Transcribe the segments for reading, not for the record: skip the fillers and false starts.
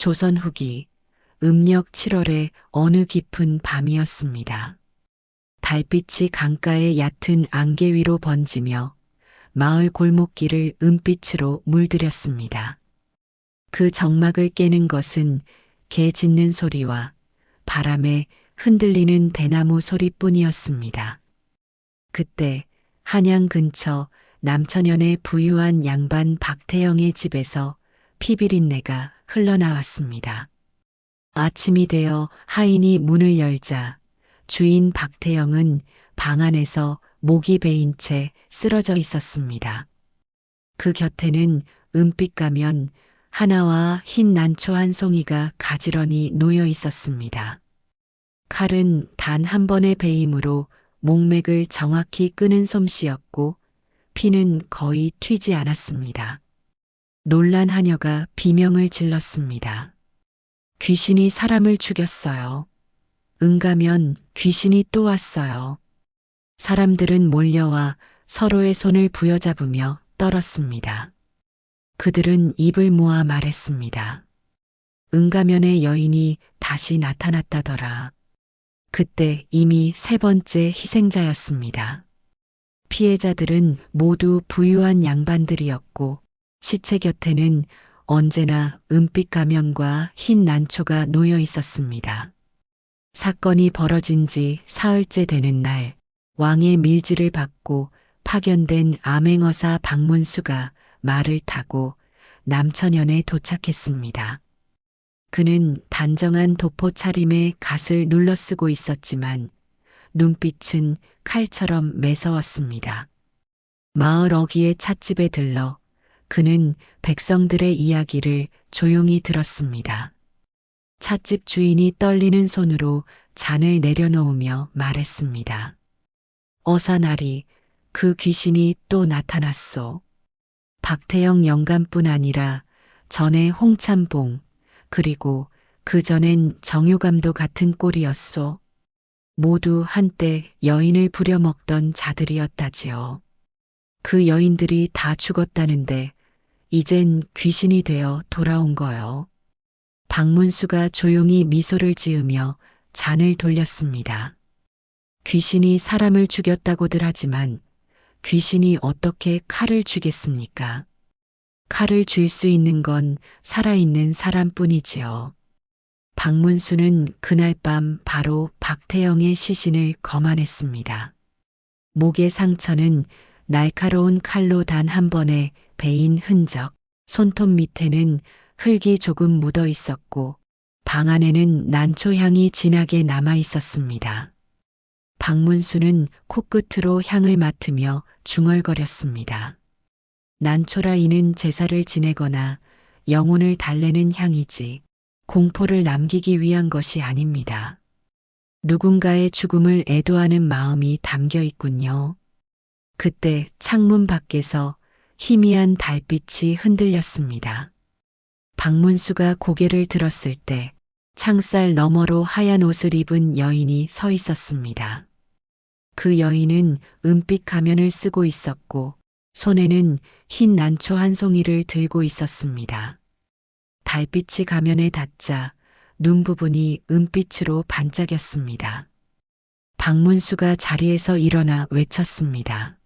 조선 후기 음력 7월의 어느 깊은 밤이었습니다. 달빛이 강가의 얕은 안개 위로 번지며 마을 골목길을 은빛으로 물들였습니다. 그 정막을 깨는 것은 개 짖는 소리와 바람에 흔들리는 대나무 소리뿐이었습니다. 그때 한양 근처 남천현의 부유한 양반 박태영의 집에서 피비린내가 흘러나왔습니다. 아침이 되어 하인이 문을 열자 주인 박태영은 방 안에서 목이 베인 채 쓰러져 있었습니다. 그 곁에는 은빛 가면 하나와 흰 난초 한 송이가 가지런히 놓여 있었습니다. 칼은 단 한 번의 베임으로 목맥을 정확히 끄는 솜씨였고 피는 거의 튀지 않았습니다. 놀란 하녀가 비명을 질렀습니다. 귀신이 사람을 죽였어요. 응가면 귀신이 또 왔어요. 사람들은 몰려와 서로의 손을 부여잡으며 떨었습니다. 그들은 입을 모아 말했습니다. 응가면의 여인이 다시 나타났다더라. 그때 이미 세 번째 희생자였습니다. 피해자들은 모두 부유한 양반들이었고 시체 곁에는 언제나 은빛 가면과 흰 난초가 놓여 있었습니다. 사건이 벌어진 지 사흘째 되는 날, 왕의 밀지를 받고 파견된 암행어사 박문수가 말을 타고 남천현에 도착했습니다. 그는 단정한 도포 차림에 갓을 눌러쓰고 있었지만 눈빛은 칼처럼 매서웠습니다. 마을 어귀의 찻집에 들러 그는 백성들의 이야기를 조용히 들었습니다. 찻집 주인이 떨리는 손으로 잔을 내려놓으며 말했습니다. 어사나리, 그 귀신이 또 나타났소. 박태영 영감뿐 아니라 전에 홍참봉, 그리고 그 전엔 정유감도 같은 꼴이었소. 모두 한때 여인을 부려먹던 자들이었다지요. 그 여인들이 다 죽었다는데 이젠 귀신이 되어 돌아온 거요. 박문수가 조용히 미소를 지으며 잔을 돌렸습니다. 귀신이 사람을 죽였다고들 하지만 귀신이 어떻게 칼을 쥐겠습니까? 칼을 쥘 수 있는 건 살아있는 사람뿐이지요. 박문수는 그날 밤 바로 박태영의 시신을 거만했습니다. 목의 상처는 날카로운 칼로 단 한 번에 베인 흔적, 손톱 밑에는 흙이 조금 묻어 있었고 방 안에는 난초 향이 진하게 남아 있었습니다. 박문수는 코끝으로 향을 맡으며 중얼거렸습니다. 난초라 이는 제사를 지내거나 영혼을 달래는 향이지 공포를 남기기 위한 것이 아닙니다. 누군가의 죽음을 애도하는 마음이 담겨 있군요. 그때 창문 밖에서 희미한 달빛이 흔들렸습니다. 박문수가 고개를 들었을 때 창살 너머로 하얀 옷을 입은 여인이 서 있었습니다. 그 여인은 은빛 가면을 쓰고 있었고 손에는 흰 난초 한 송이를 들고 있었습니다. 달빛이 가면에 닿자 눈 부분이 은빛으로 반짝였습니다. 박문수가 자리에서 일어나 외쳤습니다.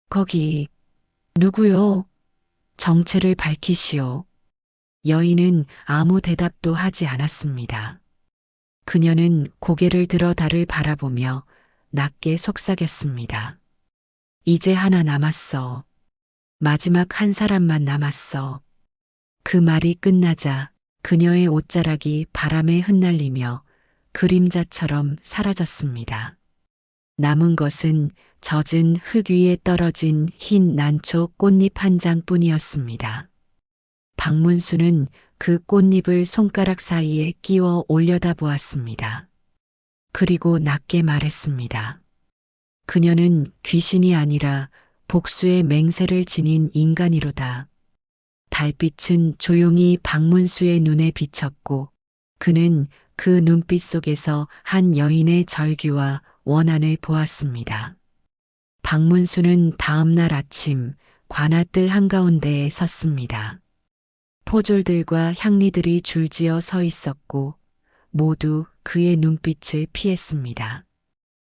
거기 누구요? 정체를 밝히시오. 여인은 아무 대답도 하지 않았습니다. 그녀는 고개를 들어 달을 바라보며 낮게 속삭였습니다. 이제 하나 남았어. 마지막 한 사람만 남았어. 그 말이 끝나자 그녀의 옷자락이 바람에 흩날리며 그림자처럼 사라졌습니다. 남은 것은 젖은 흙 위에 떨어진 흰 난초 꽃잎 한 장뿐이었습니다. 박문수는 그 꽃잎을 손가락 사이에 끼워 올려다 보았습니다. 그리고 낮게 말했습니다. 그녀는 귀신이 아니라 복수의 맹세를 지닌 인간이로다. 달빛은 조용히 박문수의 눈에 비쳤고 그는 그 눈빛 속에서 한 여인의 절규와 원한을 보았습니다. 박문수는 다음 날 아침 관아뜰 한가운데에 섰습니다. 포졸들과 향리들이 줄지어 서 있었고 모두 그의 눈빛을 피했습니다.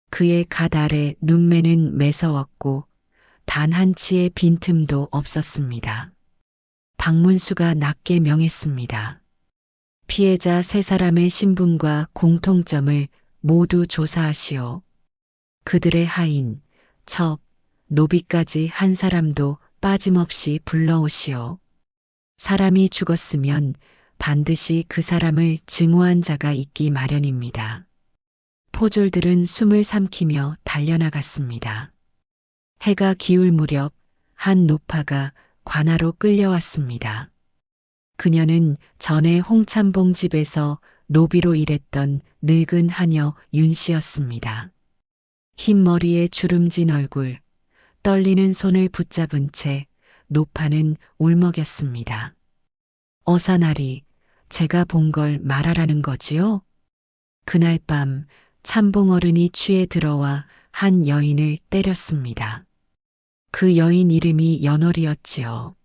그의 갓 아래 눈매는 매서웠고 단 한 치의 빈틈도 없었습니다. 박문수가 낮게 명했습니다. 피해자 세 사람의 신분과 공통점을 모두 조사하시오. 그들의 하인, 첩, 노비까지 한 사람도 빠짐없이 불러오시오. 사람이 죽었으면 반드시 그 사람을 증오한 자가 있기 마련입니다. 포졸들은 숨을 삼키며 달려나갔습니다. 해가 기울 무렵 한 노파가 관하로 끌려왔습니다. 그녀는 전에 홍참봉 집에서 노비로 일했던 늙은 하녀 윤 씨였습니다. 흰 머리에 주름진 얼굴, 떨리는 손을 붙잡은 채 노파는 울먹였습니다. 어사나리, 제가 본 걸 말하라는 거지요? 그날 밤 참봉 어른이 취해 들어와 한 여인을 때렸습니다. 그 여인 이름이 연월이었지요.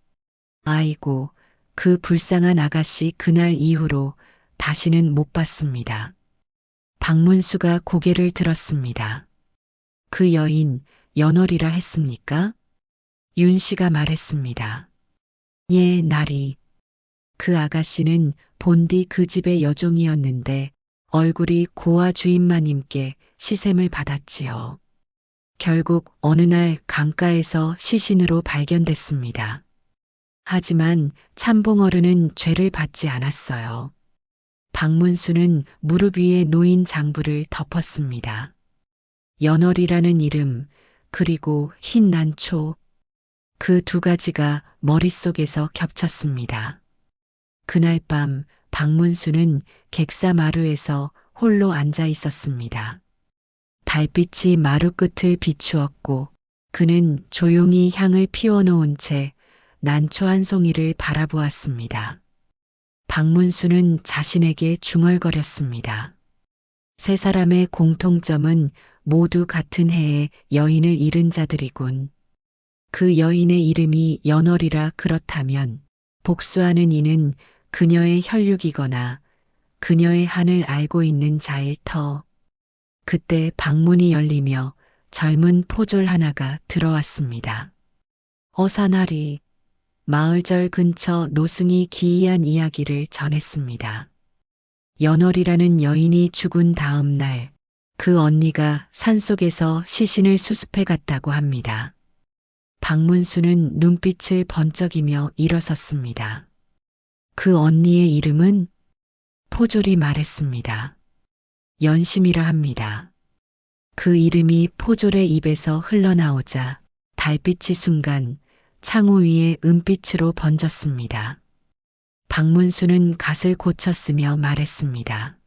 아이고, 그 불쌍한 아가씨 그날 이후로 다시는 못 봤습니다. 박문수가 고개를 들었습니다. 그 여인 연월이라 했습니까? 윤 씨가 말했습니다. 예, 나리. 그 아가씨는 본디 그 집의 여종이었는데 얼굴이 고아 주인마님께 시샘을 받았지요. 결국 어느 날 강가에서 시신으로 발견됐습니다. 하지만 참봉 어른은 죄를 받지 않았어요. 박문수는 무릎 위에 놓인 장부를 덮었습니다. 연월이라는 이름, 그리고 흰 난초, 그 두 가지가 머릿속에서 겹쳤습니다. 그날 밤 박문수는 객사 마루에서 홀로 앉아 있었습니다. 달빛이 마루 끝을 비추었고 그는 조용히 향을 피워놓은 채 난초 한 송이를 바라보았습니다. 박문수는 자신에게 중얼거렸습니다. 세 사람의 공통점은 모두 같은 해에 여인을 잃은 자들이군. 그 여인의 이름이 연월이라 그렇다면 복수하는 이는 그녀의 혈육이거나 그녀의 한을 알고 있는 자일 터. 그때 방문이 열리며 젊은 포졸 하나가 들어왔습니다. 어사나리, 마을절 근처 노승이 기이한 이야기를 전했습니다. 연월이라는 여인이 죽은 다음 날 그 언니가 산속에서 시신을 수습해 갔다고 합니다. 박문수는 눈빛을 번쩍이며 일어섰습니다. 그 언니의 이름은? 포졸이 말했습니다. 연심이라 합니다. 그 이름이 포졸의 입에서 흘러나오자 달빛이 순간 창호 위에 은빛으로 번졌습니다. 박문수는 갓을 고쳤으며 말했습니다.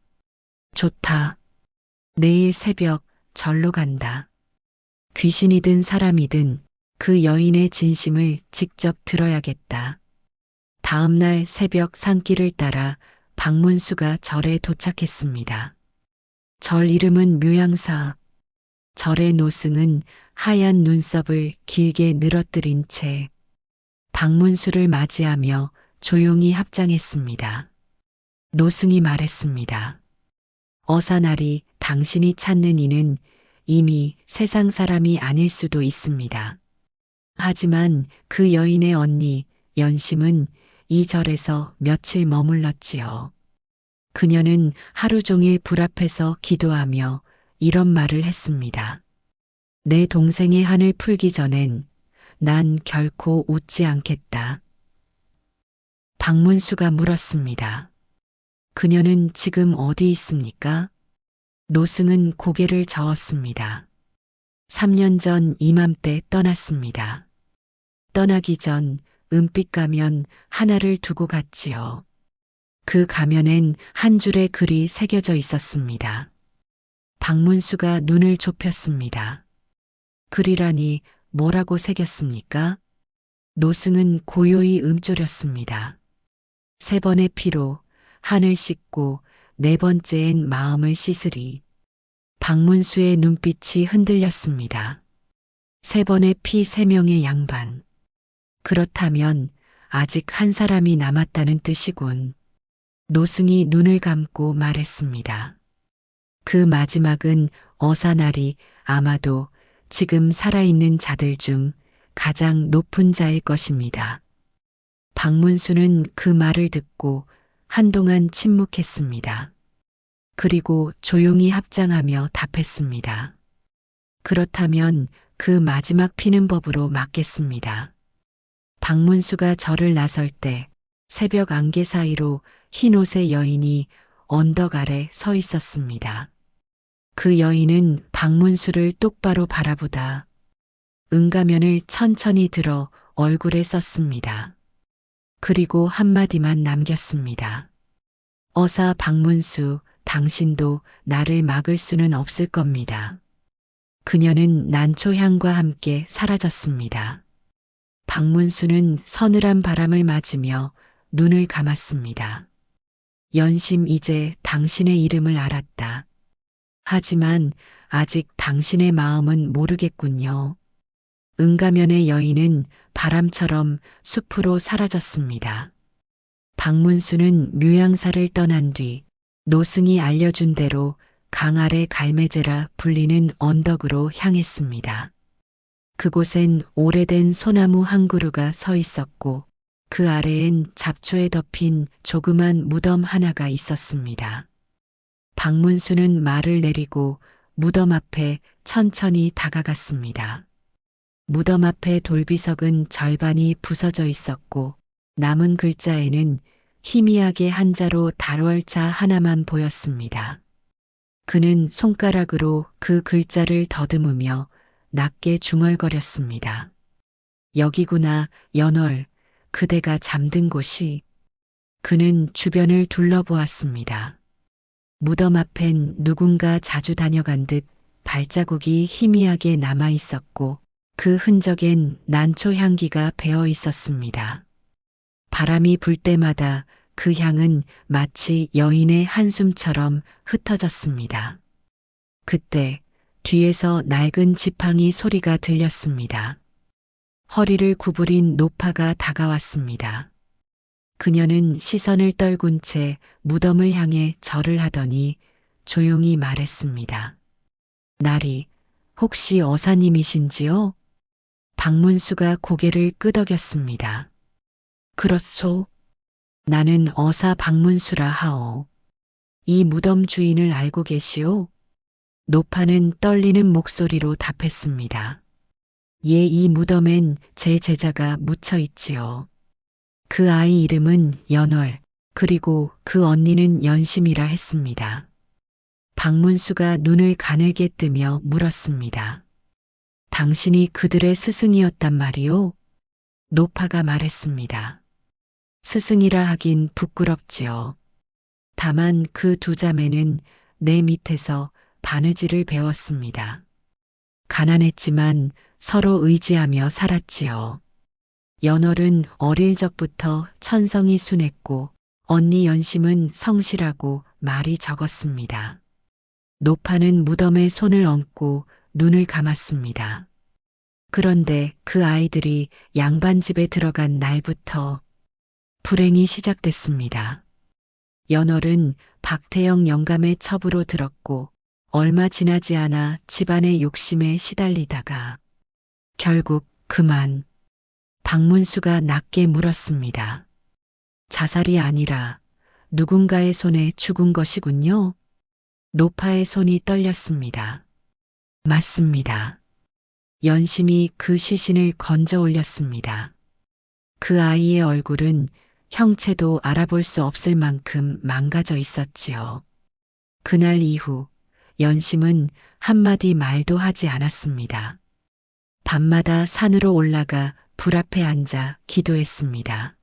좋다. 내일 새벽 절로 간다. 귀신이든 사람이든 그 여인의 진심을 직접 들어야겠다. 다음 날 새벽 산길을 따라 박문수가 절에 도착했습니다. 절 이름은 묘양사. 절의 노승은 하얀 눈썹을 길게 늘어뜨린 채 박문수를 맞이하며 조용히 합장했습니다. 노승이 말했습니다. 어사나리, 당신이 찾는 이는 이미 세상 사람이 아닐 수도 있습니다. 하지만 그 여인의 언니 연심은 이 절에서 며칠 머물렀지요. 그녀는 하루 종일 불 앞에서 기도하며 이런 말을 했습니다. 내 동생의 한을 풀기 전엔 난 결코 웃지 않겠다. 박문수가 물었습니다. 그녀는 지금 어디 있습니까? 노승은 고개를 저었습니다. 3년 전 이맘때 떠났습니다. 떠나기 전 은빛 가면 하나를 두고 갔지요. 그 가면엔 한 줄의 글이 새겨져 있었습니다. 박문수가 눈을 좁혔습니다. 글이라니 뭐라고 새겼습니까? 노승은 고요히 움조렸습니다. 세 번의 피로 한을 씻고 네 번째엔 마음을 씻으리. 박문수의 눈빛이 흔들렸습니다. 세 번의 피 세 명의 양반. 그렇다면 아직 한 사람이 남았다는 뜻이군. 노승이 눈을 감고 말했습니다. 그 마지막은 어사날이 아마도 지금 살아있는 자들 중 가장 높은 자일 것입니다. 박문수는 그 말을 듣고 한동안 침묵했습니다. 그리고 조용히 합장하며 답했습니다. 그렇다면 그 마지막 피는 법으로 막겠습니다. 박문수가 절을 나설 때 새벽 안개 사이로 흰 옷의 여인이 언덕 아래 서 있었습니다. 그 여인은 박문수를 똑바로 바라보다 은가면을 천천히 들어 얼굴에 썼습니다. 그리고 한마디만 남겼습니다. 어사 박문수, 당신도 나를 막을 수는 없을 겁니다. 그녀는 난초향과 함께 사라졌습니다. 박문수는 서늘한 바람을 맞으며 눈을 감았습니다. 연심 이제 당신의 이름을 알았다. 하지만 아직 당신의 마음은 모르겠군요. 은가면의 여인은 바람처럼 숲으로 사라졌습니다. 박문수는 묘양사를 떠난 뒤 노승이 알려준 대로 강 아래 갈매제라 불리는 언덕으로 향했습니다. 그곳엔 오래된 소나무 한 그루가 서 있었고 그 아래엔 잡초에 덮인 조그만 무덤 하나가 있었습니다. 박문수는 말을 내리고 무덤 앞에 천천히 다가갔습니다. 무덤 앞에 돌비석은 절반이 부서져 있었고 남은 글자에는 희미하게 한자로 달월자 하나만 보였습니다. 그는 손가락으로 그 글자를 더듬으며 낮게 중얼거렸습니다. 여기구나, 연월, 그대가 잠든 곳이. 그는 주변을 둘러보았습니다. 무덤 앞엔 누군가 자주 다녀간 듯 발자국이 희미하게 남아 있었고 그 흔적엔 난초 향기가 배어 있었습니다. 바람이 불 때마다 그 향은 마치 여인의 한숨처럼 흩어졌습니다. 그때 뒤에서 낡은 지팡이 소리가 들렸습니다. 허리를 구부린 노파가 다가왔습니다. 그녀는 시선을 떨군 채 무덤을 향해 절을 하더니 조용히 말했습니다. 나리, 혹시 어사님이신지요? 박문수가 고개를 끄덕였습니다. 그렇소. 나는 어사 박문수라 하오. 이 무덤 주인을 알고 계시오? 노파는 떨리는 목소리로 답했습니다. 예, 이 무덤엔 제 제자가 묻혀 있지요. 그 아이 이름은 연월, 그리고 그 언니는 연심이라 했습니다. 박문수가 눈을 가늘게 뜨며 물었습니다. 당신이 그들의 스승이었단 말이오? 노파가 말했습니다. 스승이라 하긴 부끄럽지요. 다만 그 두 자매는 내 밑에서 바느질을 배웠습니다. 가난했지만 서로 의지하며 살았지요. 연월은 어릴 적부터 천성이 순했고 언니 연심은 성실하고 말이 적었습니다. 노파는 무덤에 손을 얹고 눈을 감았습니다. 그런데 그 아이들이 양반집에 들어간 날부터 불행이 시작됐습니다. 연월은 박태영 영감의 첩으로 들었고 얼마 지나지 않아 집안의 욕심에 시달리다가 결국 그만. 박문수가 낮게 물었습니다. 자살이 아니라 누군가의 손에 죽은 것이군요. 노파의 손이 떨렸습니다. 맞습니다. 연심이 그 시신을 건져 올렸습니다. 그 아이의 얼굴은 형체도 알아볼 수 없을 만큼 망가져 있었지요. 그날 이후 연심은 한마디 말도 하지 않았습니다. 밤마다 산으로 올라가 불 앞에 앉아 기도했습니다.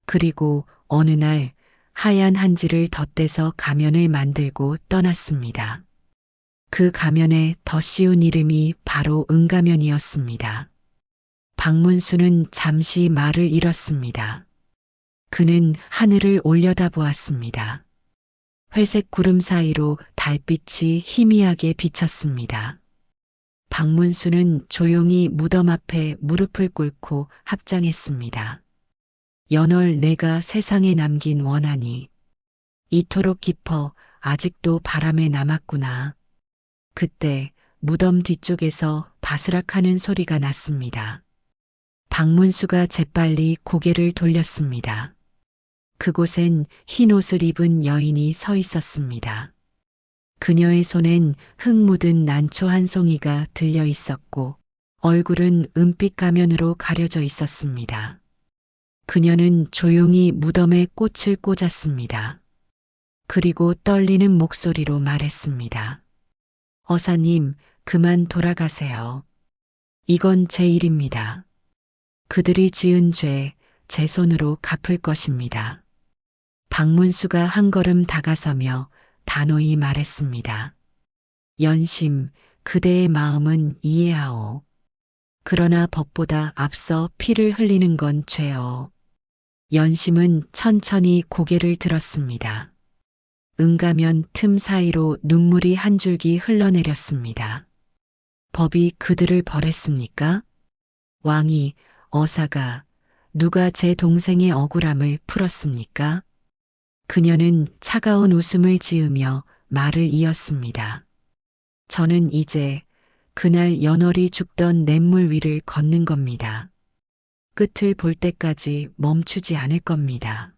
그리고 어느 날 하얀 한지를 덧대서 가면을 만들고 떠났습니다. 그 가면에 덧씌운 이름이 바로 은가면이었습니다. 박문수는 잠시 말을 잃었습니다. 그는 하늘을 올려다보았습니다. 회색 구름 사이로 달빛이 희미하게 비쳤습니다. 박문수는 조용히 무덤 앞에 무릎을 꿇고 합장했습니다. 연월 내가 세상에 남긴 원한이 이토록 깊어 아직도 바람에 남았구나. 그때 무덤 뒤쪽에서 바스락하는 소리가 났습니다. 박문수가 재빨리 고개를 돌렸습니다. 그곳엔 흰 옷을 입은 여인이 서 있었습니다. 그녀의 손엔 흙 묻은 난초 한 송이가 들려 있었고 얼굴은 은빛 가면으로 가려져 있었습니다. 그녀는 조용히 무덤에 꽃을 꽂았습니다. 그리고 떨리는 목소리로 말했습니다. 어사님, 그만 돌아가세요. 이건 제 일입니다. 그들이 지은 죄, 제 손으로 갚을 것입니다. 박문수가 한 걸음 다가서며 단호히 말했습니다. 연심, 그대의 마음은 이해하오. 그러나 법보다 앞서 피를 흘리는 건 죄요. 연심은 천천히 고개를 들었습니다. 은가면 틈 사이로 눈물이 한 줄기 흘러내렸습니다. 법이 그들을 벌했습니까? 왕이, 어사가, 누가 제 동생의 억울함을 풀었습니까? 그녀는 차가운 웃음을 지으며 말을 이었습니다. 저는 이제 그날 연월이 죽던 냇물 위를 걷는 겁니다. 끝을 볼 때까지 멈추지 않을 겁니다.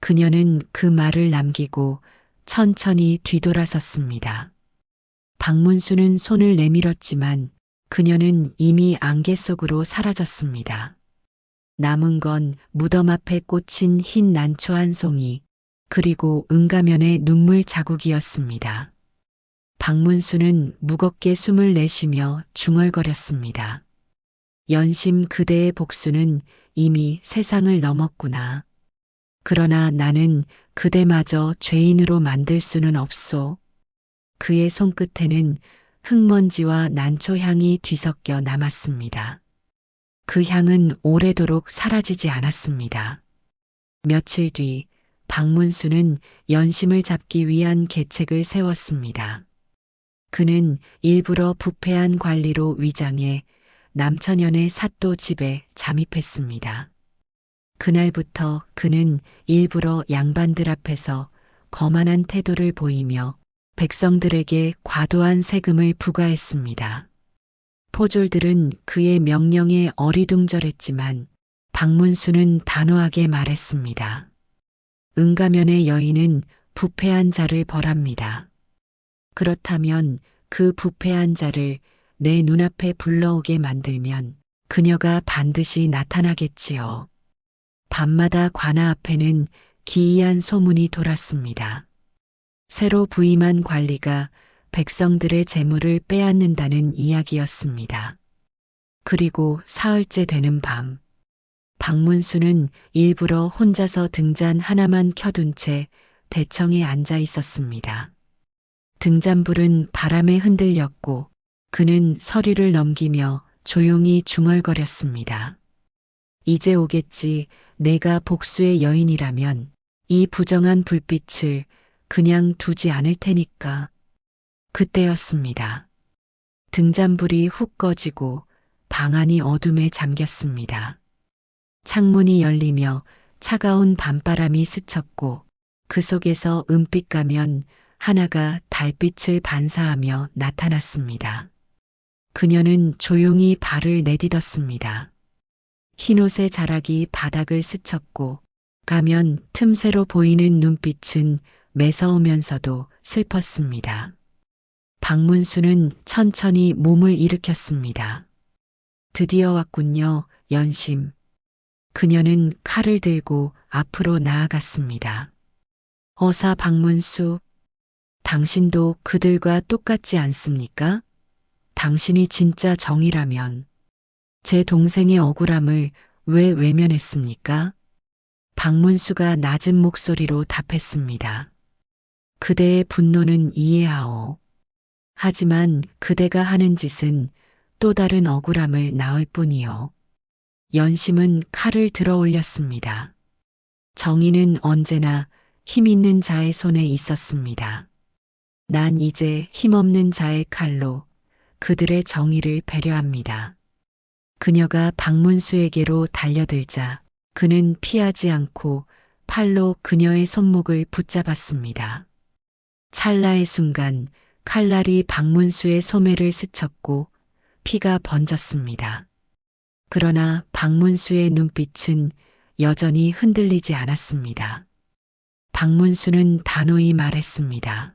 그녀는 그 말을 남기고 천천히 뒤돌아섰습니다. 박문수는 손을 내밀었지만 그녀는 이미 안개 속으로 사라졌습니다. 남은 건 무덤 앞에 꽂힌 흰 난초 한 송이, 그리고 은가면의 눈물 자국이었습니다. 박문수는 무겁게 숨을 내쉬며 중얼거렸습니다. 연심 그대의 복수는 이미 세상을 넘었구나. 그러나 나는 그대마저 죄인으로 만들 수는 없소. 그의 손끝에는 흙먼지와 난초 향이 뒤섞여 남았습니다. 그 향은 오래도록 사라지지 않았습니다. 며칠 뒤 박문수는 연심을 잡기 위한 계책을 세웠습니다. 그는 일부러 부패한 관리로 위장해 남천연의 사또 집에 잠입했습니다. 그날부터 그는 일부러 양반들 앞에서 거만한 태도를 보이며 백성들에게 과도한 세금을 부과했습니다. 포졸들은 그의 명령에 어리둥절했지만 박문수는 단호하게 말했습니다. 은가면의 여인은 부패한 자를 벌합니다. 그렇다면 그 부패한 자를 내 눈앞에 불러오게 만들면 그녀가 반드시 나타나겠지요. 밤마다 관아 앞에는 기이한 소문이 돌았습니다. 새로 부임한 관리가 백성들의 재물을 빼앗는다는 이야기였습니다. 그리고 사흘째 되는 밤, 박문수는 일부러 혼자서 등잔 하나만 켜둔 채 대청에 앉아 있었습니다. 등잔불은 바람에 흔들렸고 그는 서류를 넘기며 조용히 중얼거렸습니다. 이제 오겠지. 내가 복수의 여인이라면 이 부정한 불빛을 그냥 두지 않을 테니까. 그때였습니다. 등잔불이 훅 꺼지고 방 안이 어둠에 잠겼습니다. 창문이 열리며 차가운 밤바람이 스쳤고 그 속에서 은빛 가면 하나가 달빛을 반사하며 나타났습니다. 그녀는 조용히 발을 내딛었습니다. 흰옷의 자락이 바닥을 스쳤고 가면 틈새로 보이는 눈빛은 매서우면서도 슬펐습니다. 박문수는 천천히 몸을 일으켰습니다. 드디어 왔군요, 연심. 그녀는 칼을 들고 앞으로 나아갔습니다. 어사 박문수, 당신도 그들과 똑같지 않습니까? 당신이 진짜 정이라면 제 동생의 억울함을 왜 외면했습니까? 박문수가 낮은 목소리로 답했습니다. 그대의 분노는 이해하오. 하지만 그대가 하는 짓은 또 다른 억울함을 낳을 뿐이요. 연심은 칼을 들어 올렸습니다. 정의는 언제나 힘 있는 자의 손에 있었습니다. 난 이제 힘없는 자의 칼로 그들의 정의를 배려합니다. 그녀가 박문수에게로 달려들자 그는 피하지 않고 팔로 그녀의 손목을 붙잡았습니다. 찰나의 순간 칼날이 박문수의 소매를 스쳤고 피가 번졌습니다. 그러나 박문수의 눈빛은 여전히 흔들리지 않았습니다. 박문수는 단호히 말했습니다.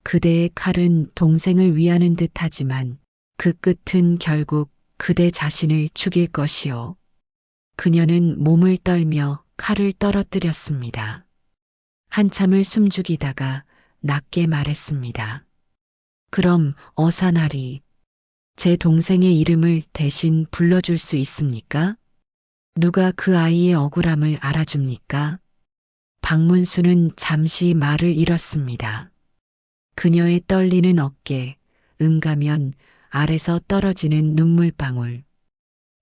그대의 칼은 동생을 위하는 듯 하지만 그 끝은 결국 그대 자신을 죽일 것이요. 그녀는 몸을 떨며 칼을 떨어뜨렸습니다. 한참을 숨죽이다가 낮게 말했습니다. 그럼 어사나리, 제 동생의 이름을 대신 불러줄 수 있습니까? 누가 그 아이의 억울함을 알아줍니까? 박문수는 잠시 말을 잃었습니다. 그녀의 떨리는 어깨, 응가면 아래서 떨어지는 눈물방울.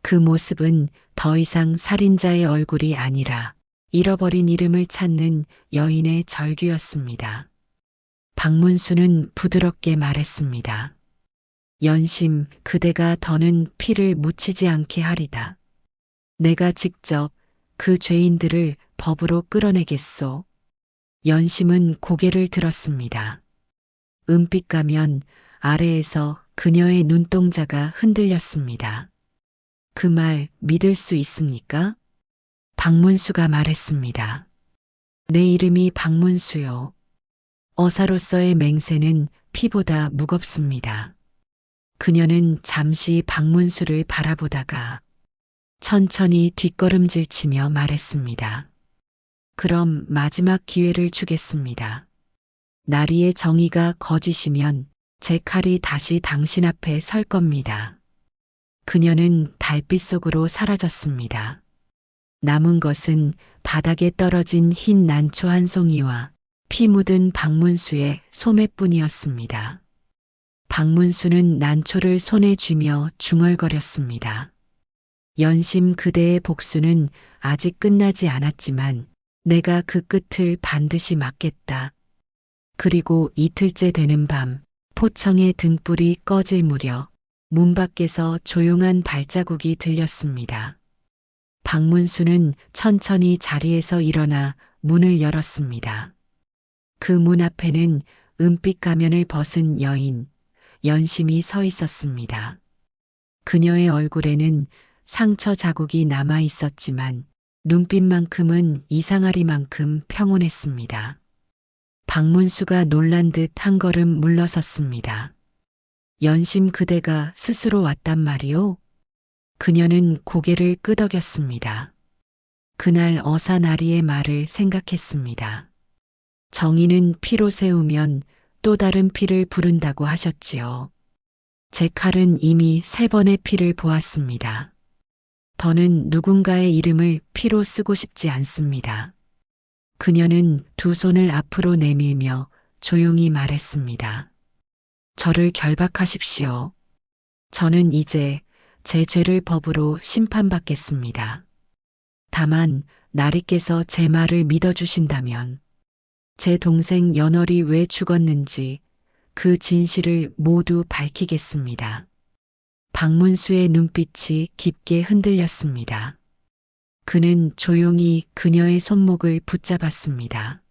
그 모습은 더 이상 살인자의 얼굴이 아니라 잃어버린 이름을 찾는 여인의 절규였습니다. 박문수는 부드럽게 말했습니다. 연심, 그대가 더는 피를 묻히지 않게 하리다. 내가 직접 그 죄인들을 법으로 끌어내겠소. 연심은 고개를 들었습니다. 은빛 가면 아래에서 그녀의 눈동자가 흔들렸습니다. 그 말 믿을 수 있습니까? 박문수가 말했습니다. 내 이름이 박문수요. 어사로서의 맹세는 피보다 무겁습니다. 그녀는 잠시 박문수를 바라보다가 천천히 뒷걸음질치며 말했습니다. 그럼 마지막 기회를 주겠습니다. 나리의 정의가 거짓이면 제 칼이 다시 당신 앞에 설 겁니다. 그녀는 달빛 속으로 사라졌습니다. 남은 것은 바닥에 떨어진 흰 난초 한 송이와 피 묻은 박문수의 소매뿐이었습니다. 박문수는 난초를 손에 쥐며 중얼거렸습니다. 연심 그대의 복수는 아직 끝나지 않았지만 내가 그 끝을 반드시 막겠다. 그리고 이틀째 되는 밤 포청의 등불이 꺼질 무렵 문 밖에서 조용한 발자국이 들렸습니다. 박문수는 천천히 자리에서 일어나 문을 열었습니다. 그 문 앞에는 은빛 가면을 벗은 여인, 연심이 서 있었습니다. 그녀의 얼굴에는 상처 자국이 남아 있었지만 눈빛만큼은 이상하리만큼 평온했습니다. 박문수가 놀란 듯 한 걸음 물러섰습니다. 연심 그대가 스스로 왔단 말이오? 그녀는 고개를 끄덕였습니다. 그날 어사나리의 말을 생각했습니다. 정의는 피로 세우면 또 다른 피를 부른다고 하셨지요. 제 칼은 이미 3번의 피를 보았습니다. 더는 누군가의 이름을 피로 쓰고 싶지 않습니다. 그녀는 두 손을 앞으로 내밀며 조용히 말했습니다. 저를 결박하십시오. 저는 이제 제 죄를 법으로 심판받겠습니다. 다만 나리께서 제 말을 믿어주신다면 제 동생 연월이 왜 죽었는지 그 진실을 모두 밝히겠습니다. 박문수의 눈빛이 깊게 흔들렸습니다. 그는 조용히 그녀의 손목을 붙잡았습니다.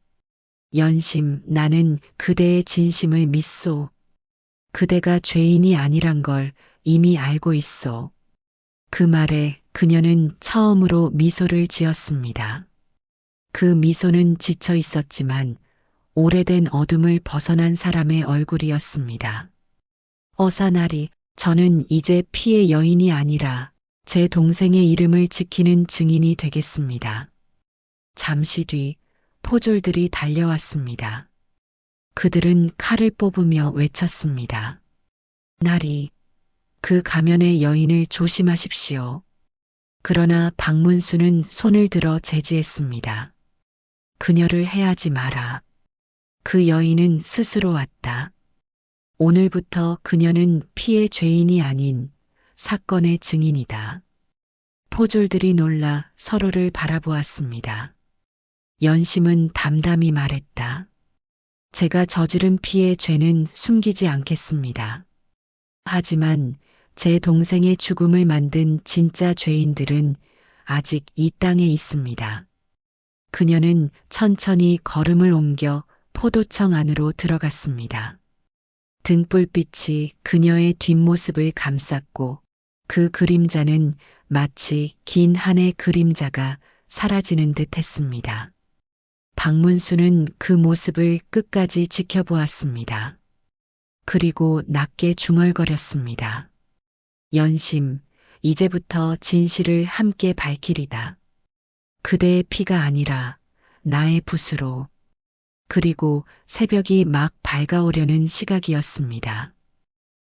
연심, 나는 그대의 진심을 믿소. 그대가 죄인이 아니란 걸 이미 알고 있소. 그 말에 그녀는 처음으로 미소를 지었습니다. 그 미소는 지쳐 있었지만 오래된 어둠을 벗어난 사람의 얼굴이었습니다. 어사나리, 저는 이제 피의 여인이 아니라 제 동생의 이름을 지키는 증인이 되겠습니다. 잠시 뒤 포졸들이 달려왔습니다. 그들은 칼을 뽑으며 외쳤습니다. 나리, 그 가면의 여인을 조심하십시오. 그러나 박문수는 손을 들어 제지했습니다. 그녀를 해하지 마라. 그 여인은 스스로 왔다. 오늘부터 그녀는 피의 죄인이 아닌 사건의 증인이다. 포졸들이 놀라 서로를 바라보았습니다. 연심은 담담히 말했다. 제가 저지른 피의 죄는 숨기지 않겠습니다. 하지만 제 동생의 죽음을 만든 진짜 죄인들은 아직 이 땅에 있습니다. 그녀는 천천히 걸음을 옮겨 포도청 안으로 들어갔습니다. 등불빛이 그녀의 뒷모습을 감쌌고 그 그림자는 마치 긴 한의 그림자가 사라지는 듯 했습니다. 박문수는 그 모습을 끝까지 지켜보았습니다. 그리고 낮게 중얼거렸습니다. 연심, 이제부터 진실을 함께 밝히리다. 그대의 피가 아니라 나의 붓으로. 그리고 새벽이 막 밝아오려는 시각이었습니다.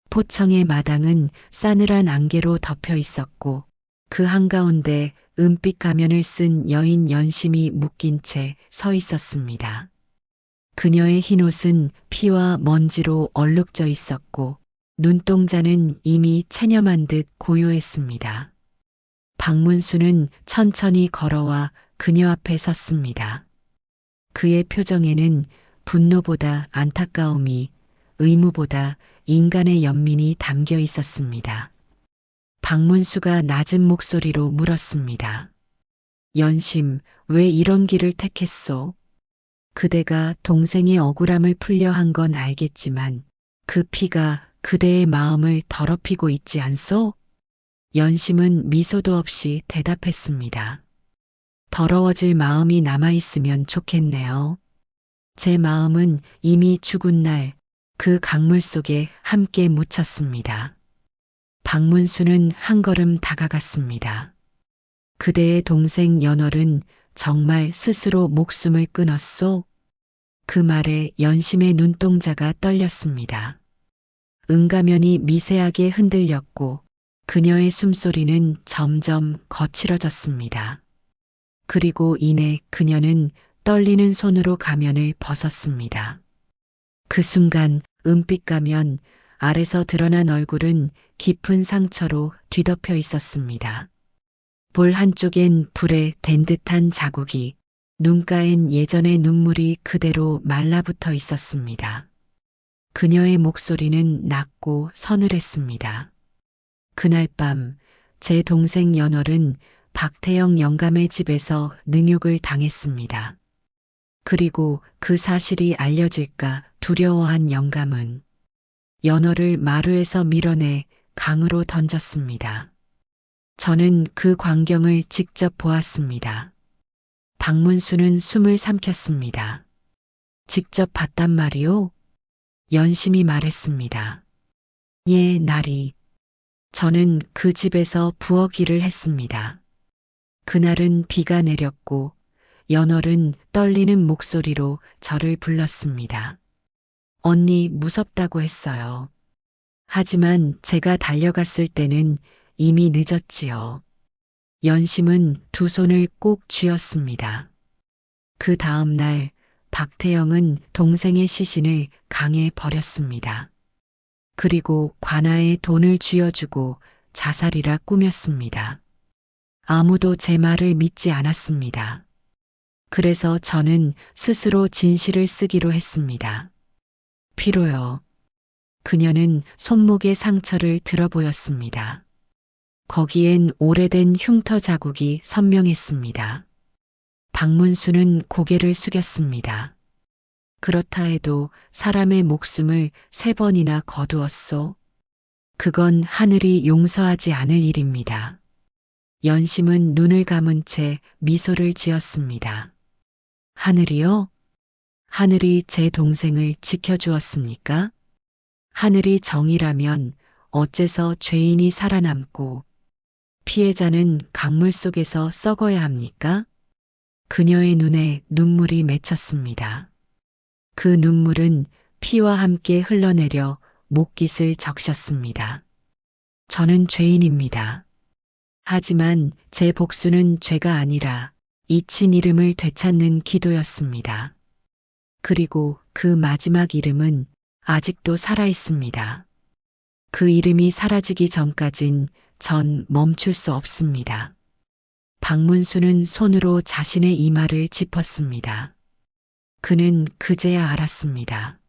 포청의 마당은 싸늘한 안개로 덮여 있었고 그 한가운데 은빛 가면을 쓴 여인 연심이 묶인 채 서 있었습니다. 그녀의 흰옷은 피와 먼지로 얼룩져 있었고 눈동자는 이미 체념한 듯 고요했습니다. 박문수는 천천히 걸어와 그녀 앞에 섰습니다. 그의 표정에는 분노보다 안타까움이, 의무보다 인간의 연민이 담겨 있었습니다. 박문수가 낮은 목소리로 물었습니다. 연심, 왜 이런 길을 택했소? 그대가 동생의 억울함을 풀려 한 건 알겠지만 그 피가 그대의 마음을 더럽히고 있지 않소? 연심은 미소도 없이 대답했습니다. 더러워질 마음이 남아있으면 좋겠네요. 제 마음은 이미 죽은 날 그 강물 속에 함께 묻혔습니다. 박문수는 한 걸음 다가갔습니다. 그대의 동생 연월은 정말 스스로 목숨을 끊었소? 그 말에 연심의 눈동자가 떨렸습니다. 은가면이 미세하게 흔들렸고 그녀의 숨소리는 점점 거칠어졌습니다. 그리고 이내 그녀는 떨리는 손으로 가면을 벗었습니다. 그 순간 은빛 가면 아래서 드러난 얼굴은 깊은 상처로 뒤덮여 있었습니다. 볼 한쪽엔 불에 댄 듯한 자국이, 눈가엔 예전의 눈물이 그대로 말라붙어 있었습니다. 그녀의 목소리는 낮고 서늘했습니다. 그날 밤 제 동생 연월은 박태영 영감의 집에서 능욕을 당했습니다. 그리고 그 사실이 알려질까 두려워한 영감은 연월을 마루에서 밀어내 강으로 던졌습니다. 저는 그 광경을 직접 보았습니다. 박문수는 숨을 삼켰습니다. 직접 봤단 말이오? 연심이 말했습니다. 예, 나리. 저는 그 집에서 부엌 일을 했습니다. 그날은 비가 내렸고 연월은 떨리는 목소리로 저를 불렀습니다. 언니 무섭다고 했어요. 하지만 제가 달려갔을 때는 이미 늦었지요. 연심은 두 손을 꼭 쥐었습니다. 그 다음 날 박태영은 동생의 시신을 강에 버렸습니다. 그리고 관아에 돈을 쥐어주고 자살이라 꾸몄습니다. 아무도 제 말을 믿지 않았습니다. 그래서 저는 스스로 진실을 쓰기로 했습니다. 피로요. 그녀는 손목의 상처를 들어 보였습니다. 거기엔 오래된 흉터 자국이 선명했습니다. 박문수는 고개를 숙였습니다. 그렇다 해도 사람의 목숨을 3번이나 거두었소. 그건 하늘이 용서하지 않을 일입니다. 연심은 눈을 감은 채 미소를 지었습니다. 하늘이요? 하늘이 제 동생을 지켜주었습니까? 하늘이 정이라면 어째서 죄인이 살아남고 피해자는 강물 속에서 썩어야 합니까? 그녀의 눈에 눈물이 맺혔습니다. 그 눈물은 피와 함께 흘러내려 목깃을 적셨습니다. 저는 죄인입니다. 하지만 제 복수는 죄가 아니라 잊힌 이름을 되찾는 기도였습니다. 그리고 그 마지막 이름은 아직도 살아 있습니다. 그 이름이 사라지기 전까진 전 멈출 수 없습니다. 박문수는 손으로 자신의 이마를 짚었습니다. 그는 그제야 알았습니다.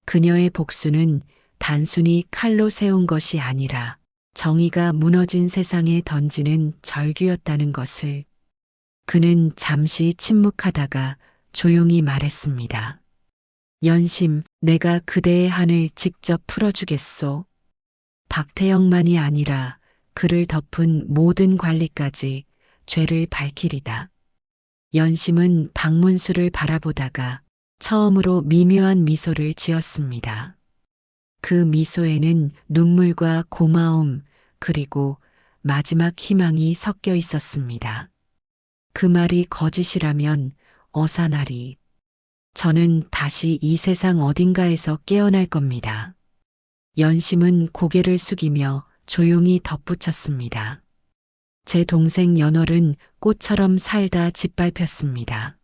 그녀의 복수는 단순히 칼로 세운 것이 아니라 정의가 무너진 세상에 던지는 절규였다는 것을. 그는 잠시 침묵하다가 조용히 말했습니다. 연심, 내가 그대의 한을 직접 풀어주겠소. 박태영만이 아니라 그를 덮은 모든 관리까지 죄를 밝히리다. 연심은 박문수를 바라보다가 처음으로 미묘한 미소를 지었습니다. 그 미소에는 눈물과 고마움 그리고 마지막 희망이 섞여 있었습니다. 그 말이 거짓이라면 어사나리. 저는 다시 이 세상 어딘가에서 깨어날 겁니다. 연심은 고개를 숙이며 조용히 덧붙였습니다. 제 동생 연월은 꽃처럼 살다 짓밟혔습니다.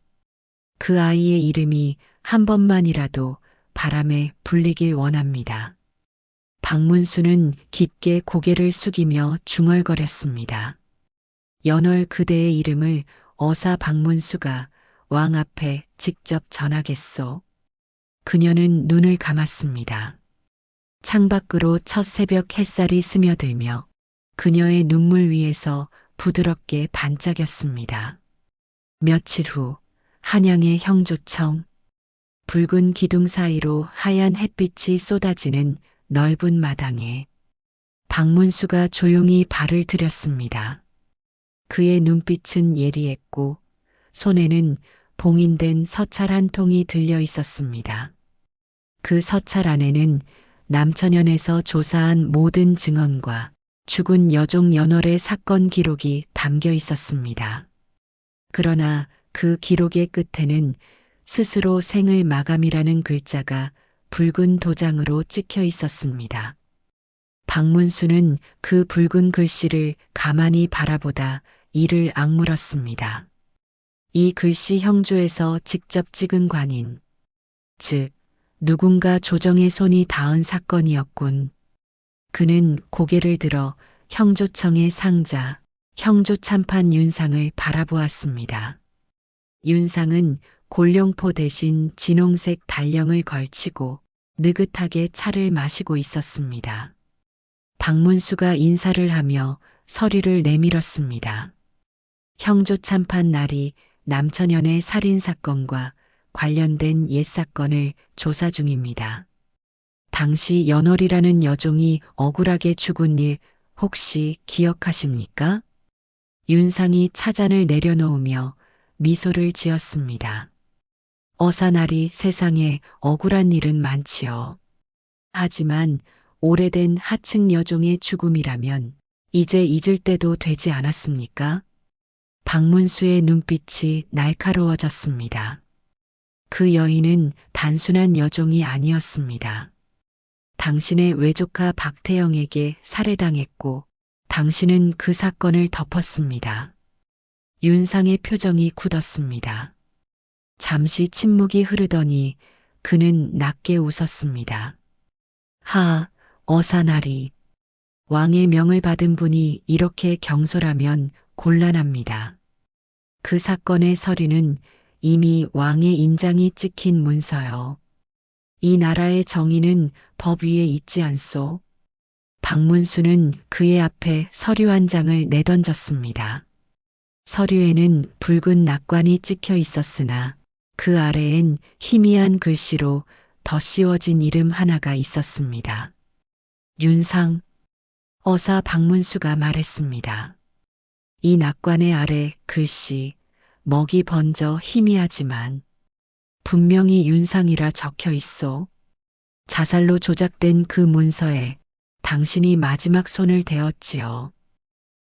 그 아이의 이름이 한 번만이라도 바람에 불리길 원합니다. 박문수는 깊게 고개를 숙이며 중얼거렸습니다. 연월 그대의 이름을 어사 박문수가 왕 앞에 직접 전하겠소. 그녀는 눈을 감았습니다. 창밖으로 첫 새벽 햇살이 스며들며 그녀의 눈물 위에서 부드럽게 반짝였습니다. 며칠 후 한양의 형조청. 붉은 기둥 사이로 하얀 햇빛이 쏟아지는 넓은 마당에 박문수가 조용히 발을 들였습니다. 그의 눈빛은 예리했고 손에는 봉인된 서찰 한 통이 들려 있었습니다. 그 서찰 안에는 남천연에서 조사한 모든 증언과 죽은 여종 연월의 사건 기록이 담겨 있었습니다. 그러나 그 기록의 끝에는 스스로 생을 마감이라는 글자가 붉은 도장으로 찍혀 있었습니다. 박문수는 그 붉은 글씨를 가만히 바라보다 이를 악물었습니다. 이 글씨 형조에서 직접 찍은 관인, 즉 누군가 조정의 손이 닿은 사건이었군. 그는 고개를 들어 형조청의 상자, 형조참판 윤상을 바라보았습니다. 윤상은 골룡포 대신 진홍색 달령을 걸치고 느긋하게 차를 마시고 있었습니다. 박문수가 인사를 하며 서류를 내밀었습니다. 형조참판 날이 남천연의 살인사건과 관련된 옛사건을 조사 중입니다. 당시 연월이라는 여종이 억울하게 죽은 일 혹시 기억하십니까? 윤상이 차잔을 내려놓으며 미소를 지었습니다. 어사날이 세상에 억울한 일은 많지요. 하지만 오래된 하층 여종의 죽음이라면 이제 잊을 때도 되지 않았습니까? 박문수의 눈빛이 날카로워졌습니다. 그 여인은 단순한 여종이 아니었습니다. 당신의 외조카 박태영에게 살해당했고 당신은 그 사건을 덮었습니다. 윤상의 표정이 굳었습니다. 잠시 침묵이 흐르더니 그는 낮게 웃었습니다. 하, 어사나리. 왕의 명을 받은 분이 이렇게 경솔하면 곤란합니다. 그 사건의 서류는 이미 왕의 인장이 찍힌 문서요. 이 나라의 정의는 법 위에 있지 않소. 박문수는 그의 앞에 서류 한 장을 내던졌습니다. 서류에는 붉은 낙관이 찍혀 있었으나 그 아래엔 희미한 글씨로 덧씌워진 이름 하나가 있었습니다. 윤상. 어사 박문수가 말했습니다. 이 낙관의 아래 글씨, 먹이 번져 희미하지만 분명히 윤상이라 적혀 있소. 자살로 조작된 그 문서에 당신이 마지막 손을 대었지요.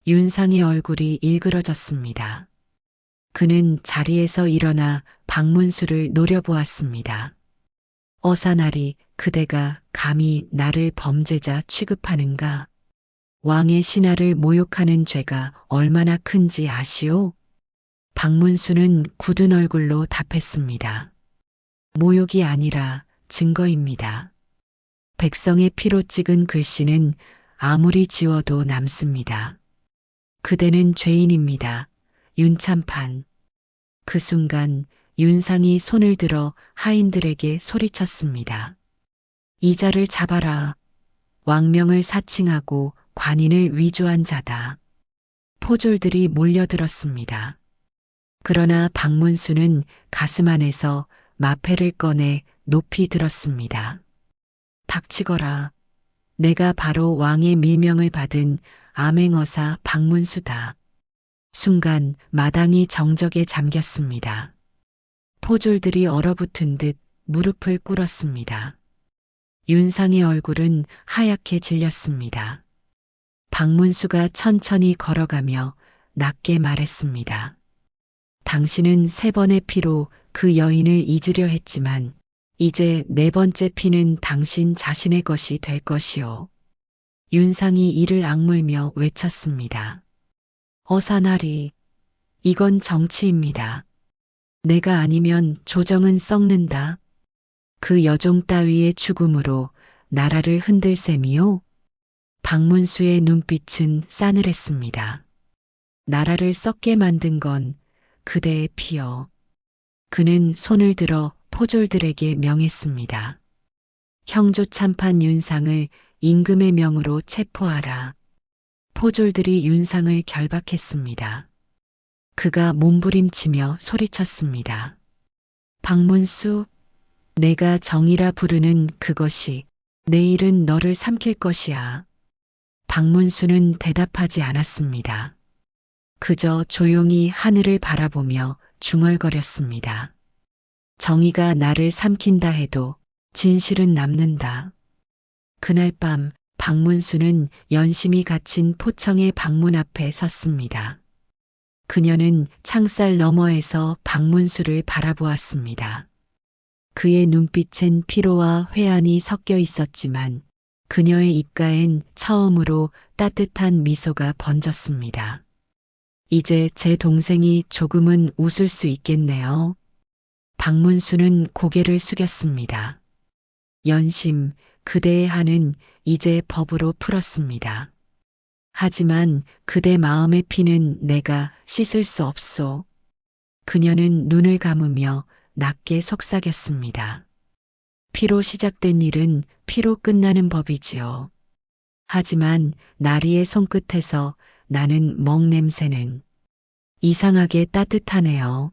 윤상의 얼굴이 일그러졌습니다. 그는 자리에서 일어나 박문수를 노려보았습니다. 어사나리, 그대가 감히 나를 범죄자 취급하는가? 왕의 신하를 모욕하는 죄가 얼마나 큰지 아시오? 박문수는 굳은 얼굴로 답했습니다. 모욕이 아니라 증거입니다. 백성의 피로 찍은 글씨는 아무리 지워도 남습니다. 그대는 죄인입니다. 윤참판. 그 순간 윤상이 손을 들어 하인들에게 소리쳤습니다. 이자를 잡아라. 왕명을 사칭하고 관인을 위조한 자다. 포졸들이 몰려들었습니다. 그러나 박문수는 가슴 안에서 마패를 꺼내 높이 들었습니다. 닥치거라. 내가 바로 왕의 밀명을 받은 암행어사 박문수다. 순간 마당이 정적에 잠겼습니다. 포졸들이 얼어붙은 듯 무릎을 꿇었습니다. 윤상의 얼굴은 하얗게 질렸습니다. 박문수가 천천히 걸어가며 낮게 말했습니다. 당신은 3번의 피로 그 여인을 잊으려 했지만 이제 4번째 피는 당신 자신의 것이 될 것이오. 윤상이 이를 악물며 외쳤습니다. 어사나리, 이건 정치입니다. 내가 아니면 조정은 썩는다. 그 여종 따위의 죽음으로 나라를 흔들 셈이요? 박문수의 눈빛은 싸늘했습니다. 나라를 썩게 만든 건 그대의 피여. 그는 손을 들어 포졸들에게 명했습니다. 형조 참판 윤상을 임금의 명으로 체포하라. 포졸들이 윤상을 결박했습니다. 그가 몸부림치며 소리쳤습니다. 박문수, 내가 정이라 부르는 그것이 내일은 너를 삼킬 것이야. 박문수는 대답하지 않았습니다. 그저 조용히 하늘을 바라보며 중얼거렸습니다. 정의가 나를 삼킨다 해도 진실은 남는다. 그날 밤 박문수는 연심이 갇힌 포청의 방문 앞에 섰습니다. 그녀는 창살 너머에서 박문수를 바라보았습니다. 그의 눈빛엔 피로와 회한이 섞여 있었지만 그녀의 입가엔 처음으로 따뜻한 미소가 번졌습니다. 이제 제 동생이 조금은 웃을 수 있겠네요. 박문수는 고개를 숙였습니다. 연심, 그대의 한은 이제 법으로 풀었습니다. 하지만 그대 마음의 피는 내가 씻을 수 없소. 그녀는 눈을 감으며 낮게 속삭였습니다. 피로 시작된 일은 피로 끝나는 법이지요. 하지만 나리의 손끝에서 나는 멍 냄새는 이상하게 따뜻하네요.